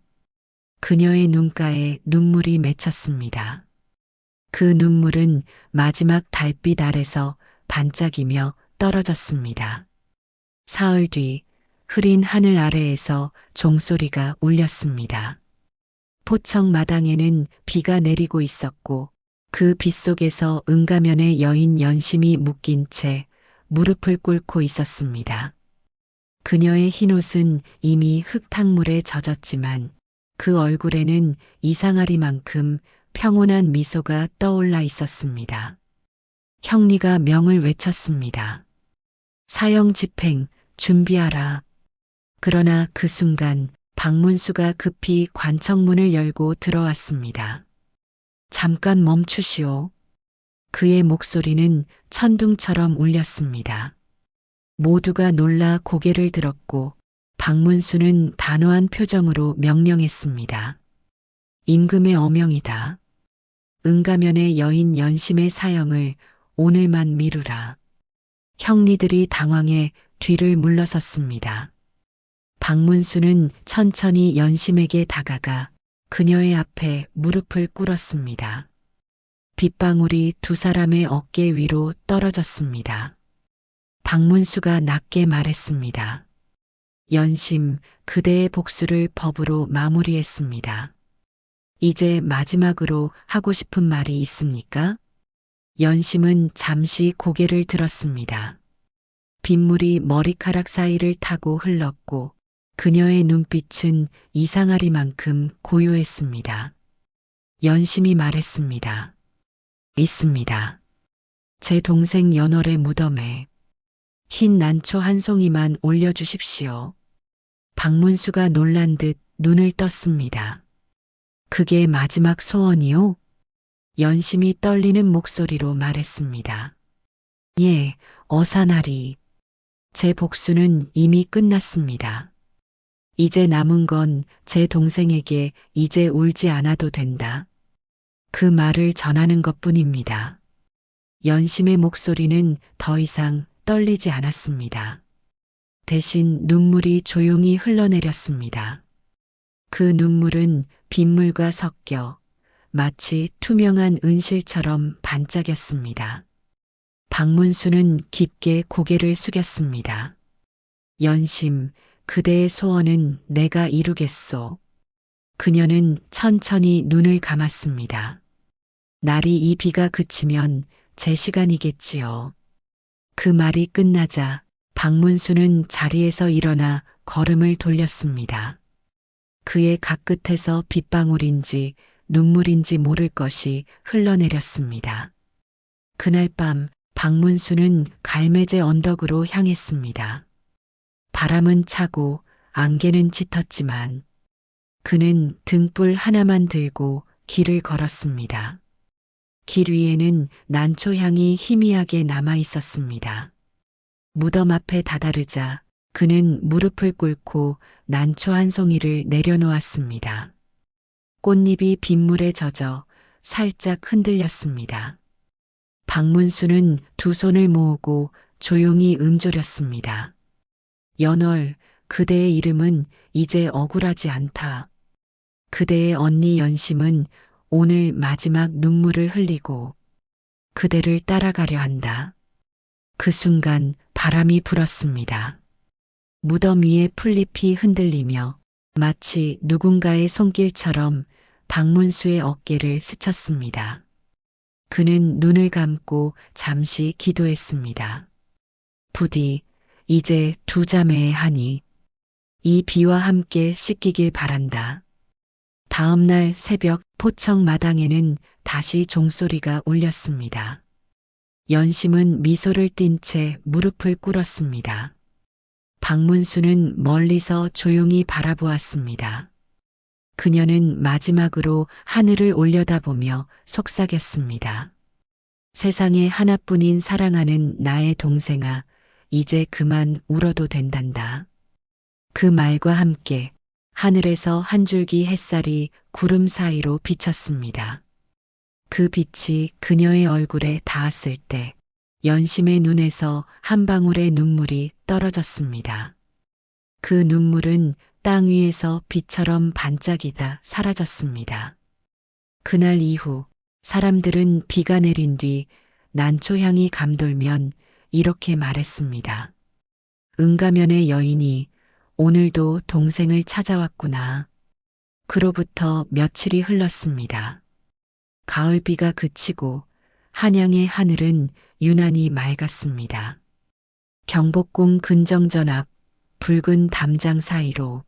그녀의 눈가에 눈물이 맺혔습니다. 그 눈물은 마지막 달빛 아래서 반짝이며 떨어졌습니다. 사흘 뒤 흐린 하늘 아래에서 종소리가 울렸습니다. 포청 마당에는 비가 내리고 있었고 그 빗속에서 은가면의 여인 연심이 묶인 채 무릎을 꿇고 있었습니다. 그녀의 흰옷은 이미 흙탕물에 젖었지만 그 얼굴에는 이상하리만큼 평온한 미소가 떠올라 있었습니다. 형리가 명을 외쳤습니다. 사형 집행 준비하라. 그러나 그 순간 박문수가 급히 관청문을 열고 들어왔습니다. 잠깐 멈추시오. 그의 목소리는 천둥처럼 울렸습니다. 모두가 놀라 고개를 들었고 박문수는 단호한 표정으로 명령했습니다. 임금의 어명이다. 은가면의 여인 연심의 사형을 오늘만 미루라. 형리들이 당황해 뒤를 물러섰습니다. 박문수는 천천히 연심에게 다가가 그녀의 앞에 무릎을 꿇었습니다. 빗방울이 2 사람의 어깨 위로 떨어졌습니다. 박문수가 낮게 말했습니다. 연심, 그대의 복수를 법으로 마무리했습니다. 이제 마지막으로 하고 싶은 말이 있습니까? 연심은 잠시 고개를 들었습니다. 빗물이 머리카락 사이를 타고 흘렀고 그녀의 눈빛은 이상하리만큼 고요했습니다. 연심이 말했습니다. 있습니다. 제 동생 연월의 무덤에 흰 난초 한 송이만 올려주십시오. 박문수가 놀란 듯 눈을 떴습니다. 그게 마지막 소원이요? 연심이 떨리는 목소리로 말했습니다. 예, 어사나리. 제 복수는 이미 끝났습니다. 이제 남은 건 제 동생에게 이제 울지 않아도 된다. 그 말을 전하는 것뿐입니다. 연심의 목소리는 더 이상 떨리지 않았습니다. 대신 눈물이 조용히 흘러내렸습니다. 그 눈물은 빗물과 섞여 마치 투명한 은실처럼 반짝였습니다. 박문수는 깊게 고개를 숙였습니다. 연심, 그대의 소원은 내가 이루겠소. 그녀는 천천히 눈을 감았습니다. 날이 이 비가 그치면 제 시간이겠지요. 그 말이 끝나자 박문수는 자리에서 일어나 걸음을 돌렸습니다. 그의 가끝에서 빗방울인지 눈물인지 모를 것이 흘러내렸습니다. 그날 밤 박문수는 갈매제 언덕으로 향했습니다. 바람은 차고 안개는 짙었지만 그는 등불 하나만 들고 길을 걸었습니다. 길 위에는 난초향이 희미하게 남아 있었습니다. 무덤 앞에 다다르자 그는 무릎을 꿇고 난초 한 송이를 내려놓았습니다. 꽃잎이 빗물에 젖어 살짝 흔들렸습니다. 박문수는 두 손을 모으고 조용히 응조렸습니다. 연월, 그대의 이름은 이제 억울하지 않다. 그대의 언니 연심은 오늘 마지막 눈물을 흘리고 그대를 따라가려 한다. 그 순간 바람이 불었습니다. 무덤 위에 풀잎이 흔들리며 마치 누군가의 손길처럼 박문수의 어깨를 스쳤습니다. 그는 눈을 감고 잠시 기도했습니다. 부디 이제 두 자매의 한이 이 비와 함께 씻기길 바란다. 다음 날 새벽 포청 마당에는 다시 종소리가 울렸습니다. 연심은 미소를 띤 채 무릎을 꿇었습니다. 박문수는 멀리서 조용히 바라보았습니다. 그녀는 마지막으로 하늘을 올려다보며 속삭였습니다. 세상에 하나뿐인 사랑하는 나의 동생아, 이제 그만 울어도 된단다. 그 말과 함께 하늘에서 한 줄기 햇살이 구름 사이로 비쳤습니다. 그 빛이 그녀의 얼굴에 닿았을 때 연심의 눈에서 한 방울의 눈물이 떨어졌습니다. 그 눈물은 땅 위에서 빛처럼 반짝이다 사라졌습니다. 그날 이후 사람들은 비가 내린 뒤 난초향이 감돌면 이렇게 말했습니다. 응가면의 여인이 오늘도 동생을 찾아왔구나. 그로부터 며칠이 흘렀습니다. 가을비가 그치고 한양의 하늘은 유난히 맑았습니다. 경복궁 근정전 앞 붉은 담장 사이로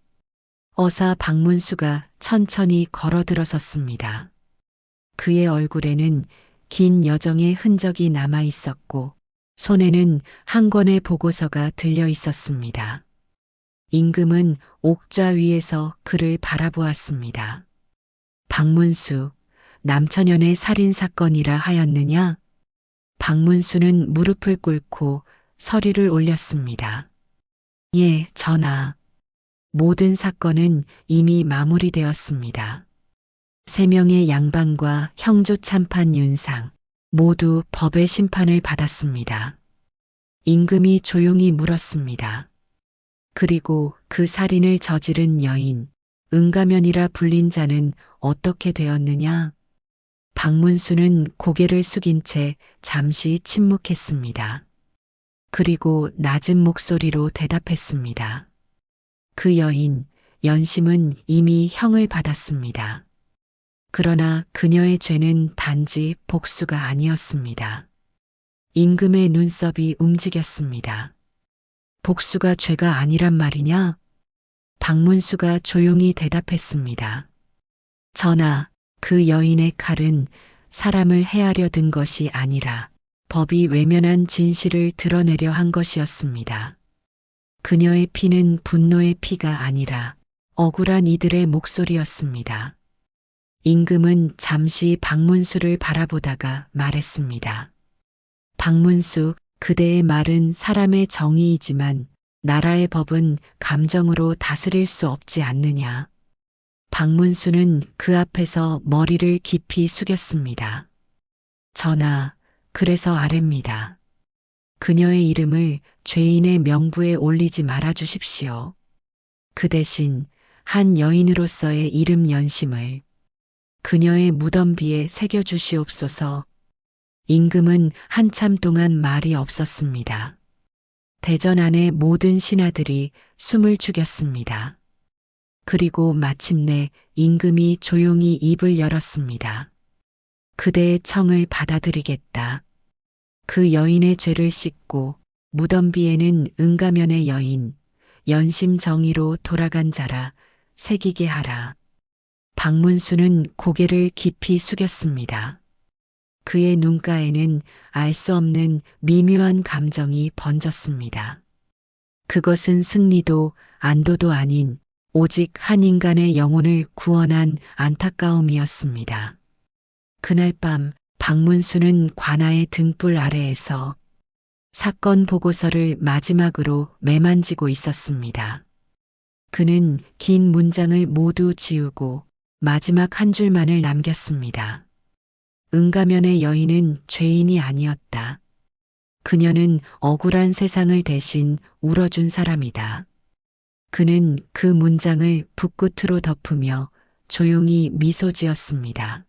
어사 박문수가 천천히 걸어 들어섰습니다. 그의 얼굴에는 긴 여정의 흔적이 남아 있었고 손에는 한 권의 보고서가 들려 있었습니다. 임금은 옥좌 위에서 그를 바라보았습니다. 박문수, 남천연의 살인사건이라 하였느냐? 박문수는 무릎을 꿇고 서류를 올렸습니다. 예, 전하. 모든 사건은 이미 마무리되었습니다. 3명의 양반과 형조 참판 윤상 모두 법의 심판을 받았습니다. 임금이 조용히 물었습니다. 그리고 그 살인을 저지른 여인, 응가면이라 불린 자는 어떻게 되었느냐? 박문수는 고개를 숙인 채 잠시 침묵했습니다. 그리고 낮은 목소리로 대답했습니다. 그 여인, 연심은 이미 형을 받았습니다. 그러나 그녀의 죄는 단지 복수가 아니었습니다. 임금의 눈썹이 움직였습니다. 복수가 죄가 아니란 말이냐? 박문수가 조용히 대답했습니다. 전하, 그 여인의 칼은 사람을 해하려 든 것이 아니라 법이 외면한 진실을 드러내려 한 것이었습니다. 그녀의 피는 분노의 피가 아니라 억울한 이들의 목소리였습니다. 임금은 잠시 박문수를 바라보다가 말했습니다. 박문수, 그대의 말은 사람의 정의이지만 나라의 법은 감정으로 다스릴 수 없지 않느냐. 박문수는 그 앞에서 머리를 깊이 숙였습니다. 전하, 그래서 아뢰입니다. 그녀의 이름을 죄인의 명부에 올리지 말아 주십시오. 그 대신 한 여인으로서의 이름 연심을 그녀의 무덤비에 새겨 주시옵소서. 임금은 한참 동안 말이 없었습니다. 대전 안의 모든 신하들이 숨을 죽였습니다. 그리고 마침내 임금이 조용히 입을 열었습니다. 그대의 청을 받아들이겠다. 그 여인의 죄를 씻고 무덤비에는 은가면의 여인, 연심 정의로 돌아간 자라 새기게 하라. 박문수는 고개를 깊이 숙였습니다. 그의 눈가에는 알 수 없는 미묘한 감정이 번졌습니다. 그것은 승리도 안도도 아닌 오직 한 인간의 영혼을 구원한 안타까움이었습니다. 그날 밤 박문수는 관아의 등불 아래에서 사건 보고서를 마지막으로 매만지고 있었습니다. 그는 긴 문장을 모두 지우고 마지막 한 줄만을 남겼습니다. 은가면의 여인은 죄인이 아니었다. 그녀는 억울한 세상을 대신 울어준 사람이다. 그는 그 문장을 붓끝으로 덮으며 조용히 미소 지었습니다.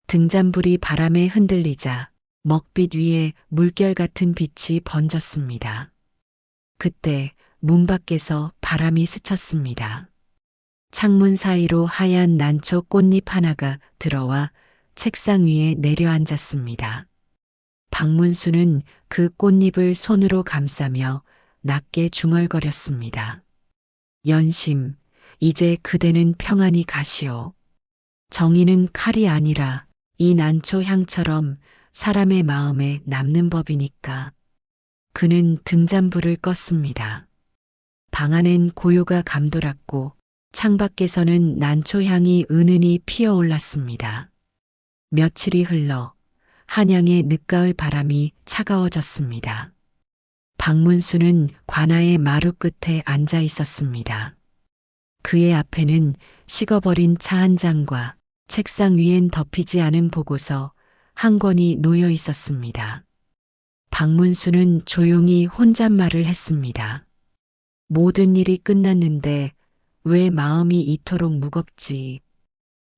등잔불이 바람에 흔들리자 먹빛 위에 물결 같은 빛이 번졌습니다. 그때 문 밖에서 바람이 스쳤습니다. 창문 사이로 하얀 난초 꽃잎 하나가 들어와 책상 위에 내려앉았습니다. 박문수는 그 꽃잎을 손으로 감싸며 낮게 중얼거렸습니다. 연심, 이제 그대는 평안히 가시오. 정의는 칼이 아니라 이 난초 향처럼 사람의 마음에 남는 법이니까. 그는 등잔불을 껐습니다. 방 안엔 고요가 감돌았고 창밖에서는 난초 향이 은은히 피어올랐습니다. 며칠이 흘러 한양의 늦가을 바람이 차가워졌습니다. 박문수는 관아의 마루 끝에 앉아 있었습니다. 그의 앞에는 식어버린 차 한 잔과 책상 위엔 덮이지 않은 보고서 한 권이 놓여 있었습니다. 박문수는 조용히 혼잣말을 했습니다. 모든 일이 끝났는데 왜 마음이 이토록 무겁지?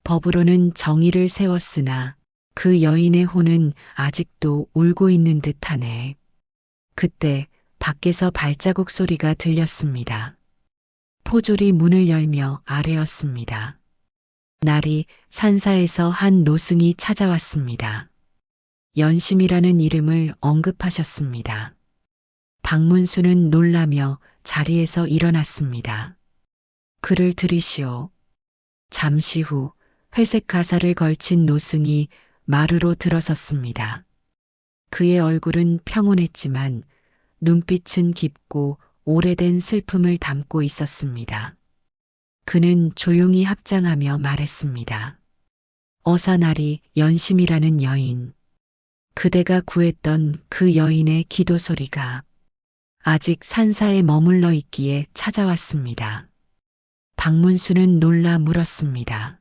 법으로는 정의를 세웠으나 그 여인의 혼은 아직도 울고 있는 듯하네. 그때 밖에서 발자국 소리가 들렸습니다. 포졸이 문을 열며 아뢰었습니다. 날이 산사에서 한 노승이 찾아왔습니다. 연심이라는 이름을 언급하셨습니다. 박문수는 놀라며 자리에서 일어났습니다. 그를 들이시오. 잠시 후 회색 가사를 걸친 노승이 마루로 들어섰습니다. 그의 얼굴은 평온했지만 눈빛은 깊고 오래된 슬픔을 담고 있었습니다. 그는 조용히 합장하며 말했습니다. 어사나리 연심이라는 여인. 그대가 구했던 그 여인의 기도 소리가 아직 산사에 머물러 있기에 찾아왔습니다. 박문수는 놀라 물었습니다.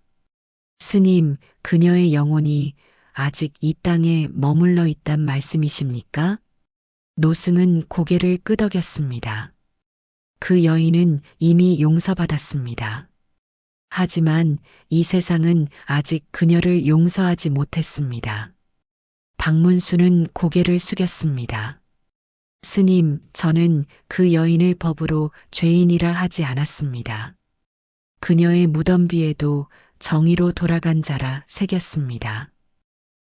스님, 그녀의 영혼이 아직 이 땅에 머물러 있단 말씀이십니까? 노승은 고개를 끄덕였습니다. 그 여인은 이미 용서받았습니다. 하지만 이 세상은 아직 그녀를 용서하지 못했습니다. 박문수는 고개를 숙였습니다. 스님, 저는 그 여인을 법으로 죄인이라 하지 않았습니다. 그녀의 무덤비에도 정의로 돌아간 자라 새겼습니다.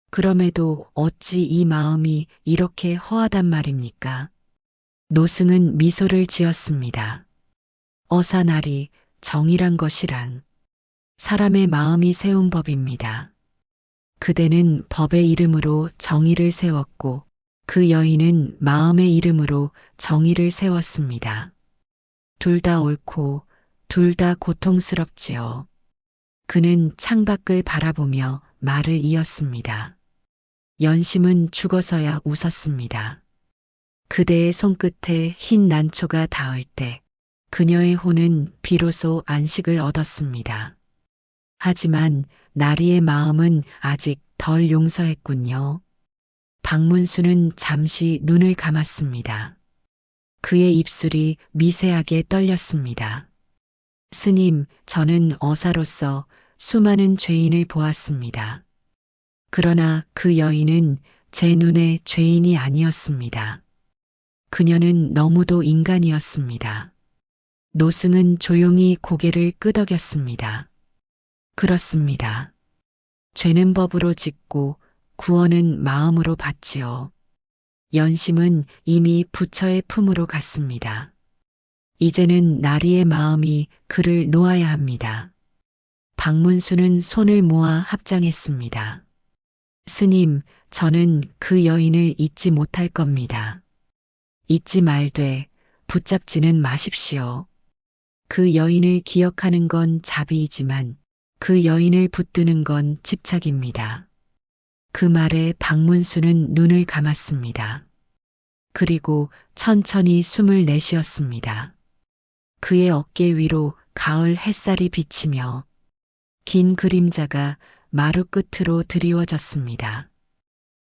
그럼에도 어찌 이 마음이 이렇게 허하단 말입니까? 노승은 미소를 지었습니다. 어사나리, 정의란 것이란 사람의 마음이 세운 법입니다. 그대는 법의 이름으로 정의를 세웠고 그 여인은 마음의 이름으로 정의를 세웠습니다. 둘 다 옳고 둘 다 고통스럽지요. 그는 창밖을 바라보며 말을 이었습니다. 연심은 죽어서야 웃었습니다. 그대의 손끝에 흰 난초가 닿을 때 그녀의 혼은 비로소 안식을 얻었습니다. 하지만 나리의 마음은 아직 덜 용서했군요. 박문수는 잠시 눈을 감았습니다. 그의 입술이 미세하게 떨렸습니다. 스님, 저는 어사로서 수많은 죄인을 보았습니다. 그러나 그 여인은 제 눈에 죄인이 아니었습니다. 그녀는 너무도 인간이었습니다. 노승은 조용히 고개를 끄덕였습니다. 그렇습니다. 죄는 법으로 짓고 구원은 마음으로 받지요. 연심은 이미 부처의 품으로 갔습니다. 이제는 나리의 마음이 그를 놓아야 합니다. 박문수는 손을 모아 합장했습니다. 스님, 저는 그 여인을 잊지 못할 겁니다. 잊지 말되 붙잡지는 마십시오. 그 여인을 기억하는 건 자비이지만 그 여인을 붙드는 건 집착입니다. 그 말에 박문수는 눈을 감았습니다. 그리고 천천히 숨을 내쉬었습니다. 그의 어깨 위로 가을 햇살이 비치며 긴 그림자가 마루 끝으로 드리워졌습니다.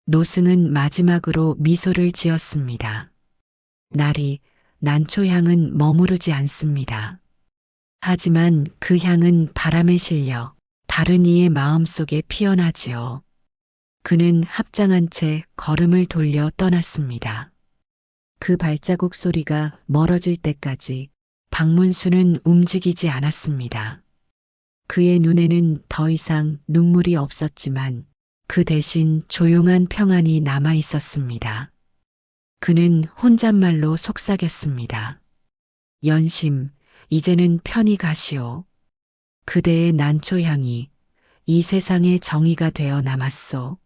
노승은 마지막으로 미소를 지었습니다. 나리, 난초향은 머무르지 않습니다. 하지만 그 향은 바람에 실려 다른 이의 마음속에 피어나지요. 그는 합장한 채 걸음을 돌려 떠났습니다. 그 발자국 소리가 멀어질 때까지 박문수는 움직이지 않았습니다. 그의 눈에는 더 이상 눈물이 없었지만 그 대신 조용한 평안이 남아 있었습니다. 그는 혼잣말로 속삭였습니다. 연심, 이제는 편히 가시오. 그대의 난초향이 이 세상의 정의가 되어 남았소.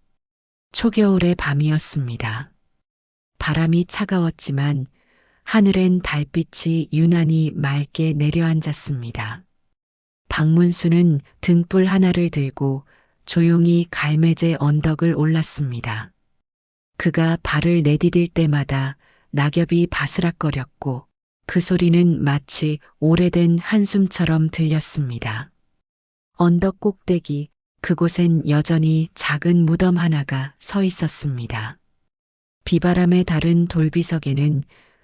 초겨울의 밤이었습니다. 바람이 차가웠지만 하늘엔 달빛이 유난히 맑게 내려앉았습니다. 박문수는 등불 하나를 들고 조용히 갈매제 언덕을 올랐습니다. 그가 발을 내디딜 때마다 낙엽이 바스락거렸고 그 소리는 마치 오래된 한숨처럼 들렸습니다. 언덕 꼭대기 그곳엔 여전히 작은 무덤 하나가 서 있었습니다. 비바람에 다른 돌비석에는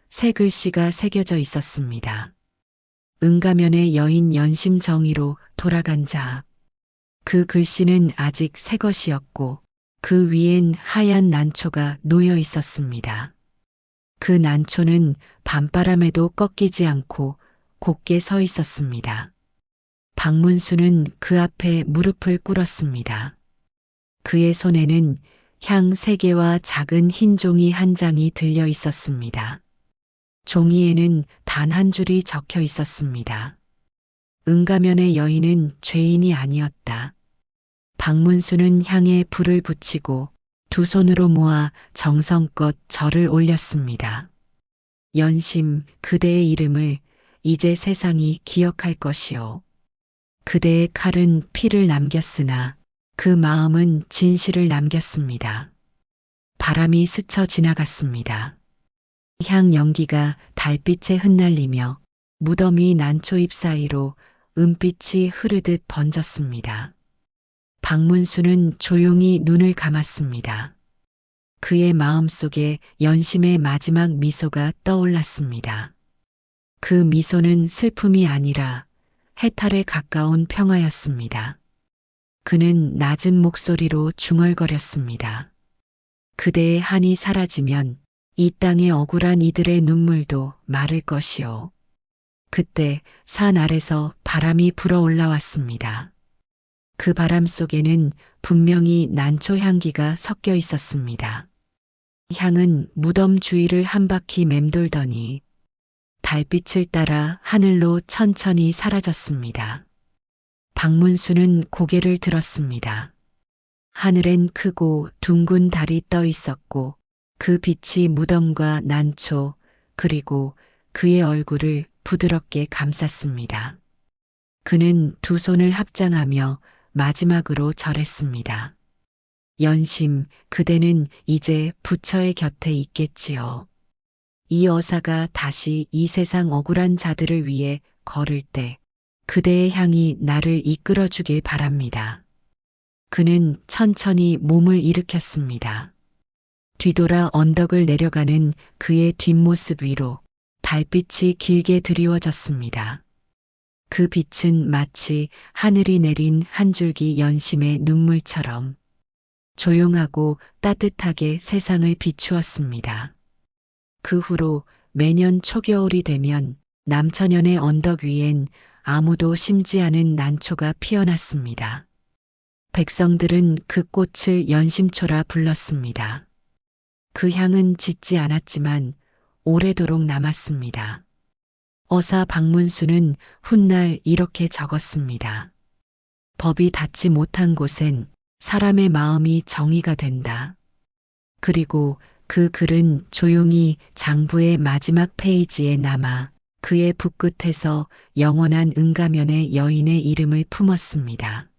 새 글씨가 새겨져 있었습니다. 응가면의 여인 연심 정의로 돌아간 자. 그 글씨는 아직 새 것이었고 그 위엔 하얀 난초가 놓여 있었습니다. 그 난초는 밤바람에도 꺾이지 않고 곧게 서 있었습니다. 박문수는 그 앞에 무릎을 꿇었습니다. 그의 손에는 향 3개와 작은 흰 종이 한 장이 들려 있었습니다. 종이에는 단 한 줄이 적혀 있었습니다. 응가면의 여인은 죄인이 아니었다. 박문수는 향에 불을 붙이고 두 손으로 모아 정성껏 절을 올렸습니다. 연심, 그대의 이름을 이제 세상이 기억할 것이오. 그대의 칼은 피를 남겼으나 그 마음은 진실을 남겼습니다. 바람이 스쳐 지나갔습니다. 향 연기가 달빛에 흩날리며 무덤 위 난초잎 사이로 은빛이 흐르듯 번졌습니다. 박문수는 조용히 눈을 감았습니다. 그의 마음속에 연심의 마지막 미소가 떠올랐습니다. 그 미소는 슬픔이 아니라 해탈에 가까운 평화였습니다. 그는 낮은 목소리로 중얼거렸습니다. 그대의 한이 사라지면 이 땅에 억울한 이들의 눈물도 마를 것이오. 그때 산 아래서 바람이 불어 올라왔습니다. 그 바람 속에는 분명히 난초 향기가 섞여 있었습니다. 향은 무덤 주위를 한 바퀴 맴돌더니 달빛을 따라 하늘로 천천히 사라졌습니다. 박문수는 고개를 들었습니다. 하늘엔 크고 둥근 달이 떠 있었고 그 빛이 무덤과 난초 그리고 그의 얼굴을 부드럽게 감쌌습니다. 그는 두 손을 합장하며 마지막으로 절했습니다. 연심, 그대는 이제 부처의 곁에 있겠지요. 이 어사가 다시 이 세상 억울한 자들을 위해 걸을 때 그대의 향이 나를 이끌어 주길 바랍니다. 그는 천천히 몸을 일으켰습니다. 뒤돌아 언덕을 내려가는 그의 뒷모습 위로 달빛이 길게 드리워졌습니다. 그 빛은 마치 하늘이 내린 한 줄기 연심의 눈물처럼 조용하고 따뜻하게 세상을 비추었습니다. 그 후로 매년 초겨울이 되면 남천연의 언덕 위엔 아무도 심지 않은 난초가 피어났습니다. 백성들은 그 꽃을 연심초라 불렀습니다. 그 향은 짙지 않았지만 오래도록 남았습니다. 어사 박문수는 훗날 이렇게 적었습니다. 법이 닿지 못한 곳엔 사람의 마음이 정의가 된다. 그리고 그 글은 조용히 장부의 마지막 페이지에 남아 그의 붓끝에서 영원한 응가면의 여인의 이름을 품었습니다.